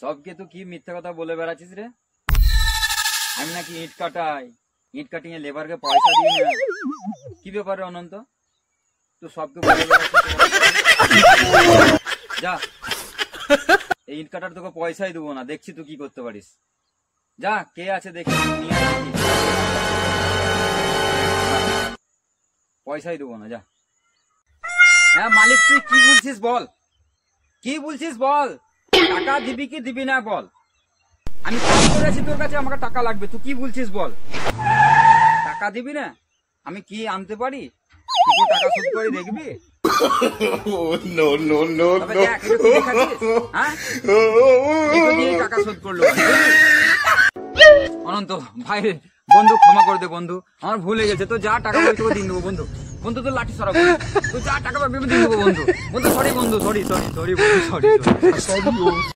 সবকে তো কি মিথ্যা কথা বলে বেড়াচ্ছিস রে? আমি নাকি ইট কাটাই, ইট কাটিয়ে লেবারকে পয়সা দিই না। কি ব্যাপারে অনন্ত, তুই সবকে বলে বেড়াচ্ছিস? যা, এই ইট কাটার তোকে পয়সাই দেবো না, দেখছি তুই কি করতে পারিস। যা, কে আছে দেখি, নিয়ে আয় দেখি। পয়সাই দেবো না, যা। হ্যাঁ মালিক, তুই কি বলছিস বল, কি বলছিস বল, টাকা দিবি কি দিবি না বল। আমি কাজ করেছি তোর কাছে, আমাকে টাকা লাগবে, তুই কি বলছিস বল। টাকা দিবি না? আমি কি আনতে পারি, তুই তো টাকা শোধ করে দেখবি। টাকা শোধ করলো অনন্ত ভাই, বন্ধু ক্ষমা করে দে বন্ধু, আমার ভুলে গেছে। তো যা টাকা পাবি তোকে দিয়ে দেবো বন্ধু। বন্ধু তো লাঠি সরাবো, তুই যা টাকা পাবি দিয়ে দেবো বন্ধু। বন্ধু সরি বন্ধু, সরি সরি সরি বন্ধু, সরি সরি।